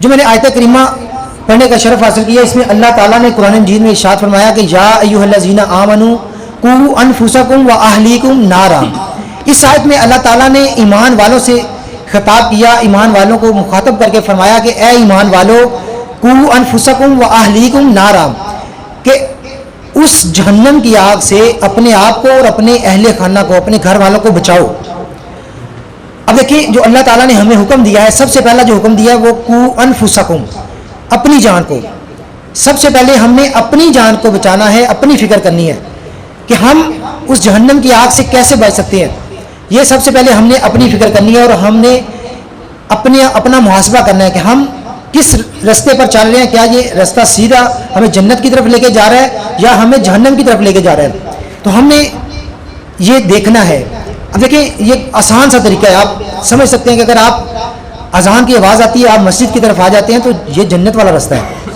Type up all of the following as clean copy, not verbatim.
جو میں نے آیت کریمہ پڑھنے کا شرف حاصل کیا، اس میں اللہ تعالیٰ نے قرآن مجید میں ارشاد فرمایا کہ یا ایھا الذین آمنوا قوا انفسکم واہلیکم نارا۔ اس آیت میں اللہ تعالیٰ نے ایمان والوں سے خطاب کیا، ایمان والوں کو مخاطب کر کے فرمایا کہ اے ایمان والو قوا انفسکم واہلیکم نارا، کہ اس جہنم کی آگ سے اپنے آپ کو اور اپنے اہل خانہ کو، اپنے گھر والوں کو بچاؤ۔ اب دیکھیں جو اللہ تعالیٰ نے ہمیں حکم دیا ہے، سب سے پہلا جو حکم دیا ہے وہ قوا انفسکم، اپنی جان کو۔ سب سے پہلے ہم نے اپنی جان کو بچانا ہے، اپنی فکر کرنی ہے کہ ہم اس جہنم کی آگ سے کیسے بچ سکتے ہیں۔ یہ سب سے پہلے ہم نے اپنی فکر کرنی ہے، اور ہم نے اپنا محاسبہ کرنا ہے کہ ہم کس رستے پر چل رہے ہیں۔ کیا یہ رستہ سیدھا ہمیں جنت کی طرف لے کے جا رہا ہے یا ہمیں جہنم کی طرف لے کے جا رہا ہے؟ تو ہم نے یہ دیکھنا ہے۔ اب دیکھیں یہ آسان سا طریقہ ہے، آپ سمجھ سکتے ہیں کہ اگر آپ اذان کی آواز آتی ہے، آپ مسجد کی طرف آ جاتے ہیں تو یہ جنت والا رستہ ہے۔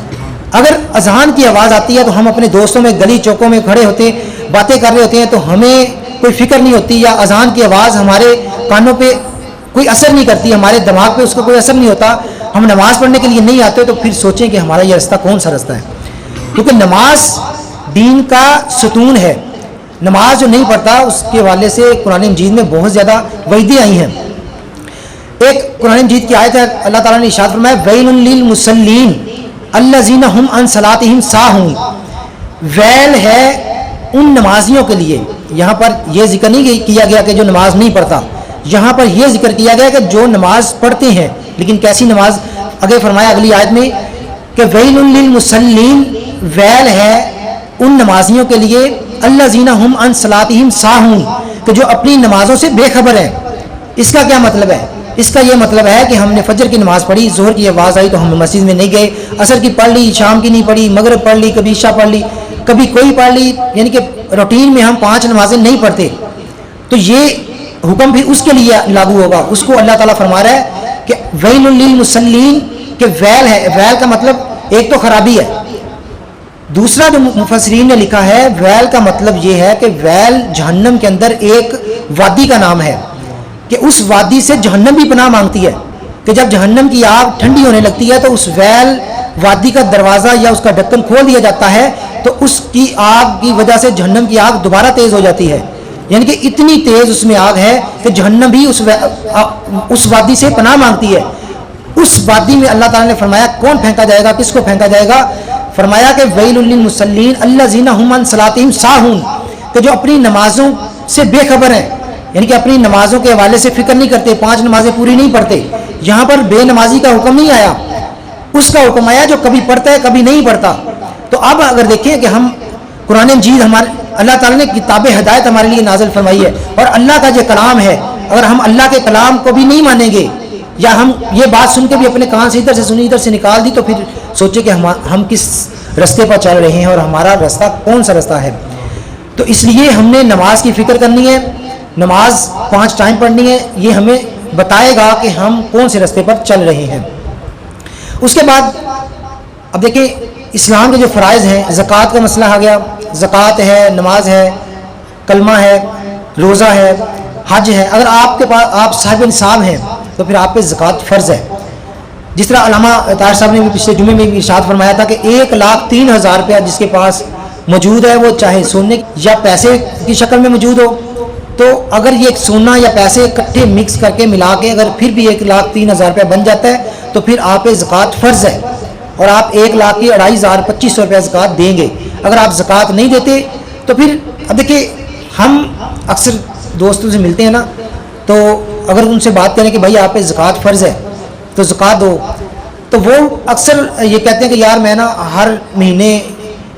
اگر اذان کی آواز آتی ہے تو ہم اپنے دوستوں میں گلی چوکوں میں کھڑے ہوتے باتیں کر رہے ہوتے ہیں، تو ہمیں کوئی فکر نہیں ہوتی، یا اذان کی آواز ہمارے کانوں پہ کوئی اثر نہیں کرتی، ہمارے دماغ پہ اس کا کوئی اثر نہیں ہوتا، ہم نماز پڑھنے کے لیے نہیں آتے، تو پھر سوچیں کہ ہمارا یہ رستہ کون سا رستہ ہے؟ کیونکہ نماز دین کا ستون ہے۔ نماز جو نہیں پڑھتا اس کے حوالے سے قرآن مجید میں بہت زیادہ وعیدیں آئی ہیں۔ ایک قرآن مجید کی آیت ہے، اللہ تعالیٰ نے ارشاد فرمایا ویل للمصلین الذین ھم عن صلاتہم ساہون، ویل ہے ان نمازیوں کے لیے۔ یہاں پر یہ ذکر نہیں کیا گیا کہ جو نماز نہیں پڑھتا، یہاں پر یہ ذکر کیا گیا کہ جو نماز پڑھتے ہیں، لیکن کیسی نماز؟ آگے فرمایا اگلی آیت میں کہ ویل للمصلین، ویل ہے ان نمازیوں کے لیے الذین ھم عن صلاتہم ساہون، کہ جو اپنی نمازوں سے بے خبر ہیں۔ اس کا کیا مطلب ہے؟ اس کا یہ مطلب ہے کہ ہم نے فجر کی نماز پڑھی، ظہر کی آواز آئی تو ہم مسجد میں نہیں گئے، عصر کی پڑھ لی، شام کی نہیں پڑھی، مغرب پڑھ لی، کبھی عشاء پڑھ لی، کبھی کوئی پڑھ لی، یعنی کہ روٹین میں ہم 5 نمازیں نہیں پڑھتے، تو یہ حکم پھر اس کے لیے لاگو ہوگا۔ اس کو اللہ تعالیٰ فرما رہا ہے کہ ویل للمصلین، کہ ویل ہے، ویل کا مطلب ایک تو خرابی ہے، دوسرا جو مفسرین نے لکھا ہے ویل کا مطلب یہ ہے کہ ویل جہنم کے اندر ایک وادی کا نام ہے، کہ اس وادی سے جہنم بھی پناہ مانگتی ہے، کہ جب جہنم کی آگ ٹھنڈی ہونے لگتی ہے تو اس ویل وادی کا دروازہ یا اس کا ڈھکن کھول دیا جاتا ہے، تو اس کی آگ کی وجہ سے جہنم کی آگ دوبارہ تیز ہو جاتی ہے، یعنی کہ اتنی تیز اس میں آگ ہے کہ جہنم بھی اس وادی سے پناہ مانگتی ہے۔ اس وادی میں اللہ تعالیٰ نے فرمایا کون پھینکا جائے گا، کس کو پھینکا جائے گا؟ فرمایا کہ ویل للمصلین الذین ھم عن صلاتہم ساہون، کہ جو اپنی نمازوں سے بے خبر ہیں، یعنی کہ اپنی نمازوں کے حوالے سے فکر نہیں کرتے، 5 نمازیں پوری نہیں پڑھتے۔ یہاں پر بے نمازی کا حکم نہیں آیا، اس کا حکم آیا جو کبھی پڑھتا ہے کبھی نہیں پڑھتا۔ تو اب اگر دیکھیں کہ ہم قرآن مجید ہمارے اللہ تعالیٰ نے کتاب ہدایت ہمارے لیے نازل فرمائی ہے، اور اللہ کا جو کلام ہے، اگر ہم اللہ کے کلام کو بھی نہیں مانیں گے، یا ہم یہ بات سن کے بھی اپنے کان سے ادھر سے سنی ادھر سے نکال دی، تو پھر سوچے کہ ہم کس رستے پر چل رہے ہیں اور ہمارا رستہ کون سا رستہ ہے۔ تو اس لیے ہم نے نماز کی فکر کرنی ہے، نماز 5 ٹائم پڑھنی ہے، یہ ہمیں بتائے گا کہ ہم کون سے رستے پر چل رہے ہیں۔ اس کے بعد اب دیکھیں اسلام کے جو فرائض ہیں، زکوٰۃ کا مسئلہ آ گیا، زکوٰۃ ہے، نماز ہے، کلمہ ہے، روزہ ہے، حج ہے۔ اگر آپ کے پاس آپ صاحب نصاب ہیں تو پھر آپ پہ زکوٰۃ فرض ہے۔ جس طرح علامہ طاہر صاحب نے بھی پچھلے جمعے میں بھی ارشاد فرمایا تھا کہ 1,03,000 روپیہ جس کے پاس موجود ہے، وہ چاہے سونے یا پیسے کی شکل میں موجود ہو، تو اگر یہ سونا یا پیسے اکٹھے مکس کر کے ملا کے اگر پھر بھی 1,03,000 روپیہ بن جاتا ہے تو پھر آپ پہ زکوٰۃ فرض ہے، اور آپ 1,02,500 2500 روپیہ زکوٰۃ دیں گے۔ اگر آپ زکوٰۃ نہیں دیتے تو پھر اب دیکھیں ہم اکثر دوستوں سے ملتے ہیں نا، تو اگر ان سے بات کریں کہ بھائی آپ پہ زکوٰۃ فرض ہے تو زکوٰۃ دو، تو وہ اکثر یہ کہتے ہیں کہ یار میں نا ہر مہینے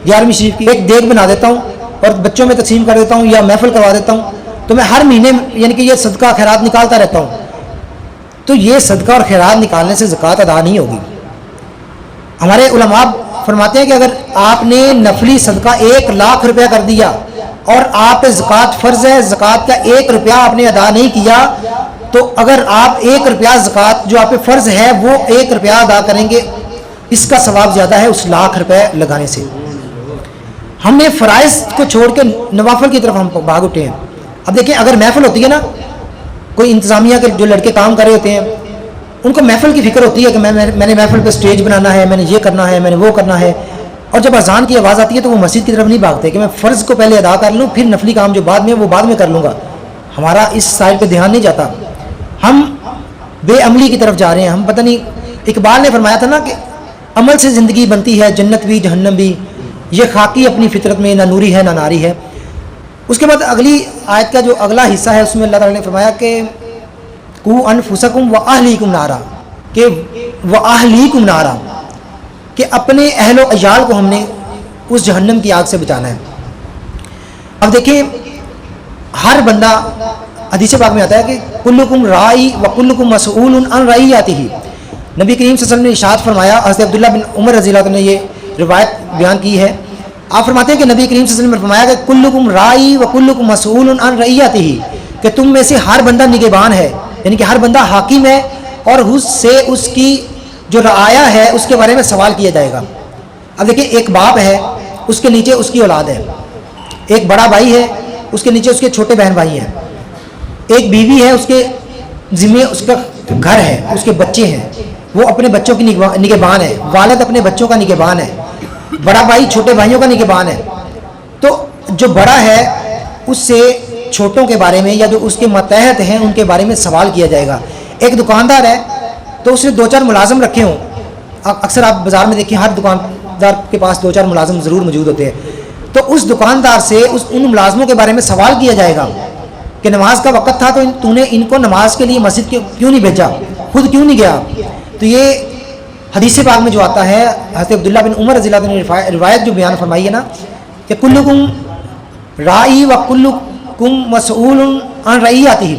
11ویں شریف کی ایک دیگ بنا دیتا ہوں اور بچوں میں تقسیم کر دیتا ہوں یا محفل کروا دیتا ہوں، تو میں ہر مہینے یعنی کہ یہ صدقہ خیرات نکالتا رہتا ہوں۔ تو یہ صدقہ اور خیرات نکالنے سے زکوٰۃ ادا نہیں ہوگی۔ ہمارے علماء فرماتے ہیں کہ اگر آپ نے نفلی صدقہ 1,00,000 روپیہ کر دیا اور آپ پہ زکوٰۃ فرض ہے، زکوٰۃ کا 1 روپیہ آپ نے ادا نہیں کیا، تو اگر آپ 1 روپیہ زکوٰۃ جو آپ پہ فرض ہے وہ 1 روپیہ ادا کریں گے، اس کا ثواب زیادہ ہے اس 1,00,000 روپے لگانے سے۔ ہم نے فرائض کو چھوڑ کے نوافل کی طرف ہم بھاگ اٹھے ہیں۔ اب دیکھیں اگر محفل ہوتی ہے نا، کوئی انتظامیہ کے جو لڑکے کام کر رہے ہوتے ہیں، ان کو محفل کی فکر ہوتی ہے کہ میں نے محفل پہ سٹیج بنانا ہے، میں نے یہ کرنا ہے، میں نے وہ کرنا ہے، اور جب اذان کی آواز آتی ہے تو وہ مسجد کی طرف نہیں بھاگتے کہ میں فرض کو پہلے ادا کر لوں، پھر نفلی کام جو بعد میں وہ بعد میں کر لوں گا. ہمارا اس سائڈ پہ دھیان نہیں جاتا، ہم بے عملی کی طرف جا رہے ہیں. ہم پتہ نہیں، اقبال نے فرمایا تھا نا کہ عمل سے زندگی بنتی ہے، جنت بھی جہنم بھی، یہ خاکی اپنی فطرت میں نہ نوری ہے نہ ناری ہے. اس کے بعد اگلی آیت کا جو اگلا حصہ ہے اس میں اللہ تعالیٰ نے فرمایا کہ قو انفسکم واہلیکم نارا، کہ واہلیکم نارا، کہ اپنے اہل و عیال کو ہم نے اس جہنم کی آگ سے بچانا ہے. اب دیکھیں، ہر بندہ، حدیث پاک میں آتا ہے کہ کلکم رائی و کلکم مسئول عن رعیتہ. نبی کریم صلی اللہ علیہ وسلم نے ارشاد فرمایا، حضرت عبداللہ بن عمر رضی اللہ عنہ نے یہ روایت بیان کی ہے. آپ فرماتے ہیں کہ نبی کریم صلی اللہ علیہ وسلم نے فرمایا کہ کلکم رائی و کلکم مسئول عن رعیتہ، کہ تم میں سے ہر بندہ نگہبان ہے، یعنی کہ ہر بندہ حاکم ہے اور اس سے اس کی جو رعایا ہے اس کے بارے میں سوال کیا جائے گا. اب دیکھیں، ایک باپ ہے، اس کے نیچے اس کی اولاد ہے، ایک بڑا بھائی ہے، اس کے نیچے اس کے چھوٹے بہن بھائی ہیں، ایک بیوی ہے، اس کے ذمے اس کا گھر ہے، اس کے بچے ہیں، وہ اپنے بچوں کی نگہبان ہے، والد اپنے بچوں کا نگہبان ہے، بڑا بھائی چھوٹے بھائیوں کا نگہبان ہے. تو جو بڑا ہے اس سے چھوٹوں کے بارے میں یا جو اس کے ماتحت ہیں ان کے بارے میں سوال کیا جائے گا. ایک دکاندار ہے تو اس نے 2-4 ملازم رکھے ہوں. اکثر آپ بازار میں دیکھیں، ہر دکاندار کے پاس 2-4 ملازم ضرور موجود ہوتے ہیں. تو اس دکاندار سے ان ملازموں کے بارے میں سوال کیا جائے گا کہ نماز کا وقت تھا تو نے ان کو نماز کے لیے مسجد کیوں نہیں بھیجا، خود کیوں نہیں گیا. تو یہ حدیث پاک میں جو آتا ہے، حضرت عبداللہ بن عمر رضی اللہ عنہ نے روایت جو بیان فرمائی ہے نا کہ کلکم رائی و کلکم مسئول عن رعیتہ،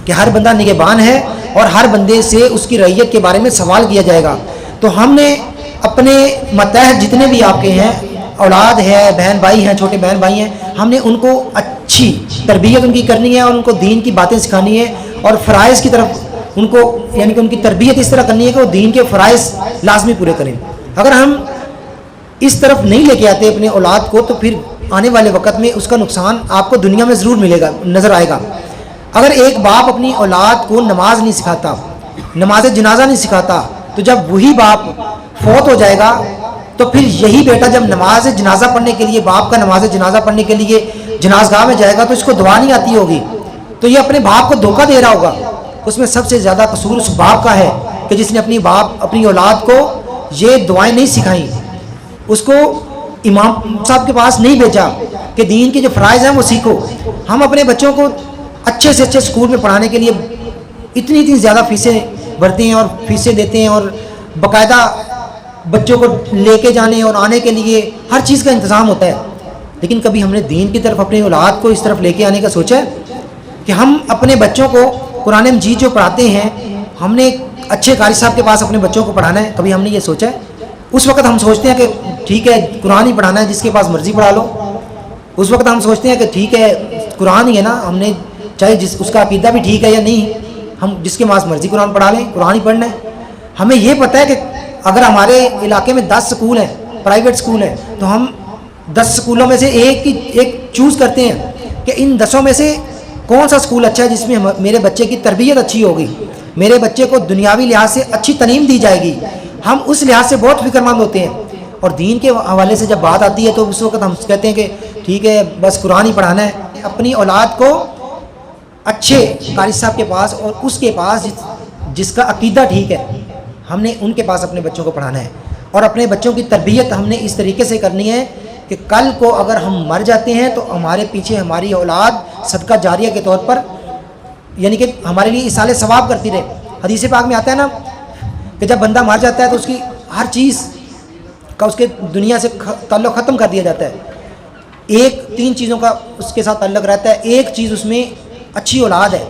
کہ ہر بندہ نگہبان ہے اور ہر بندے سے اس کی رعیت کے بارے میں سوال کیا جائے گا. تو ہم نے اپنے ماتحت جتنے بھی آپ کے ہیں، اولاد ہے، بہن بھائی ہیں، چھوٹے بہن بھائی ہیں، ہم نے ان کو اچھی تربیت ان کی کرنی ہے اور ان کو دین کی باتیں سکھانی ہے اور فرائض کی طرف ان کو، یعنی کہ ان کی تربیت اس طرح کرنی ہے کہ وہ دین کے فرائض لازمی پورے کریں. اگر ہم اس طرف نہیں لے کے آتے اپنے اولاد کو تو پھر آنے والے وقت میں اس کا نقصان آپ کو دنیا میں ضرور ملے گا، نظر آئے گا. اگر ایک باپ اپنی اولاد کو نماز نہیں سکھاتا، نماز جنازہ نہیں سکھاتا، تو جب وہی باپ فوت ہو جائے گا تو پھر یہی بیٹا جب نماز جنازہ پڑھنے کے لیے، باپ کا نماز جنازہ پڑھنے کے لیے جنازگاہ میں جائے گا تو اس کو دعا نہیں آتی ہوگی، تو یہ اپنے باپ کو دھوکہ دے رہا ہوگا. اس میں سب سے زیادہ قصور اس باپ کا ہے کہ جس نے اپنی اولاد کو یہ دعائیں نہیں سکھائیں، اس کو امام صاحب کے پاس نہیں بھیجا کہ دین کے جو فرائض ہیں وہ سیکھو. ہم اپنے بچوں کو اچھے سے اچھے اسکول میں پڑھانے کے لیے اتنی زیادہ فیسیں بھرتے ہیں اور فیسیں دیتے ہیں اور باقاعدہ بچوں کو لے کے جانے اور آنے کے لیے ہر چیز کا انتظام ہوتا ہے. لیکن کبھی ہم نے دین کی طرف اپنی اولاد کو اس طرف لے کے آنے کا سوچا ہے کہ ہم اپنے بچوں کو قرآن مجید جو پڑھاتے ہیں، ہم نے اچھے قاری صاحب کے پاس اپنے بچوں کو پڑھانا ہے؟ کبھی ہم نے یہ سوچا ہے؟ اس وقت ہم سوچتے ہیں کہ ٹھیک ہے قرآن ہی پڑھانا ہے، جس کے پاس مرضی پڑھا لو. اس وقت ہم سوچتے ہیں کہ ٹھیک ہے قرآن ہی ہے نا، ہم نے چاہے اس کا عقیدہ بھی ٹھیک ہے یا نہیں، ہم جس کے پاس مرضی قرآن پڑھا لیں، قرآن ہی پڑھنا ہے. ہمیں یہ پتہ ہے کہ اگر ہمارے علاقے میں 10 سکول ہیں، پرائیویٹ سکول ہیں، تو ہم 10 سکولوں میں سے ایک چوز کرتے ہیں کہ ان 10 میں سے کون سا سکول اچھا ہے جس میں میرے بچے کی تربیت اچھی ہوگی، میرے بچے کو دنیاوی لحاظ سے اچھی تعلیم دی جائے گی. ہم اس لحاظ سے بہت فکر مند ہوتے ہیں. اور دین کے حوالے سے جب بات آتی ہے تو اس وقت ہم کہتے ہیں کہ ٹھیک ہے بس قرآن ہی پڑھانا ہے. اپنی اولاد کو اچھے قاری صاحب کے پاس اور اس کے پاس جس کا عقیدہ ٹھیک ہے، ہم نے ان کے پاس اپنے بچوں کو پڑھانا ہے. اور اپنے بچوں کی تربیت ہم نے اس طریقے سے کرنی ہے کہ کل کو اگر ہم مر جاتے ہیں تو ہمارے پیچھے ہماری اولاد صدقہ جاریہ کے طور پر، یعنی کہ ہمارے لیے ایصال ثواب کرتی رہے. حدیث پاک میں آتا ہے نا کہ جب بندہ مر جاتا ہے تو اس کی ہر چیز کا اس کے دنیا سے تعلق ختم کر دیا جاتا ہے. 3 چیزوں کا اس کے ساتھ تعلق رہتا ہے. ایک چیز اس میں اچھی اولاد ہے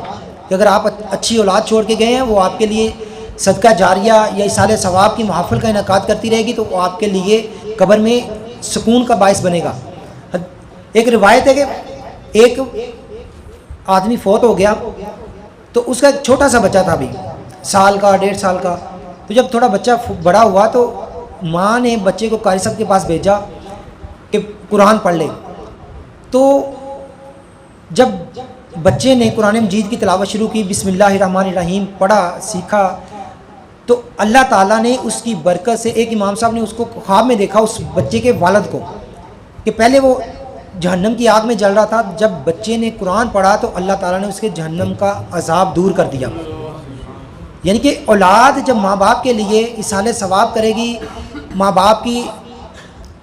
کہ اگر آپ اچھی اولاد چھوڑ کے گئے ہیں، وہ آپ کے لیے صدقہ جاریہ یا ایصال ثواب کی محافل کا انعقاد کرتی رہے گی، تو وہ آپ کے لیے قبر میں سکون کا باعث بنے گا. ایک روایت ہے کہ ایک آدمی فوت ہو گیا تو اس کا ایک چھوٹا سا بچہ تھا، ابھی سال کا 1.5 سال کا. تو جب تھوڑا بچہ بڑا ہوا تو ماں نے بچے کو قاری صاحب کے پاس بھیجا کہ قرآن پڑھ لے. تو جب بچے نے قرآن مجید کی تلاوت شروع کی، بسم اللہ الرحمن الرحیم پڑھا، سیکھا، تو اللہ تعالیٰ نے اس کی برکت سے، ایک امام صاحب نے اس کو خواب میں دیکھا اس بچے کے والد کو کہ پہلے وہ جہنم کی آگ میں جل رہا تھا، جب بچے نے قرآن پڑھا تو اللہ تعالیٰ نے اس کے جہنم کا عذاب دور کر دیا. یعنی کہ اولاد جب ماں باپ کے لیے اصالِ ثواب کرے گی، ماں باپ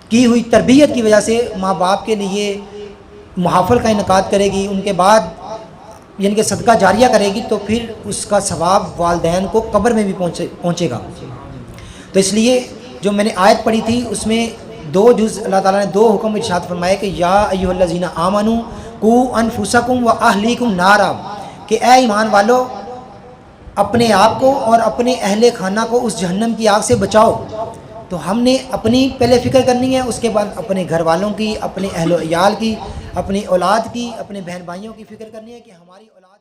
کی ہوئی تربیت کی وجہ سے ماں باپ کے لیے محافل کا انعقاد کرے گی، ان کے بعد یعنی کہ صدقہ جاریہ کرے گی، تو پھر اس کا ثواب والدین کو قبر میں بھی پہنچے گا. تو اس لیے جو میں نے آیت پڑھی تھی اس میں 2 جز اللہ تعالیٰ نے 2 حکم ارشاد فرمائے کہ یا ایھا الذین آمنوا قوا انفسکم و اہلیکم نارا، کہ اے ایمان والو اپنے آپ کو اور اپنے اہل خانہ کو اس جہنم کی آگ سے بچاؤ. تو ہم نے اپنی پہلے فکر کرنی ہے، اس کے بعد اپنے گھر والوں کی، اپنے اہل و عیال کی، اپنی اولاد کی، اپنے بہن بھائیوں کی فکر کرنی ہے کہ ہماری اولاد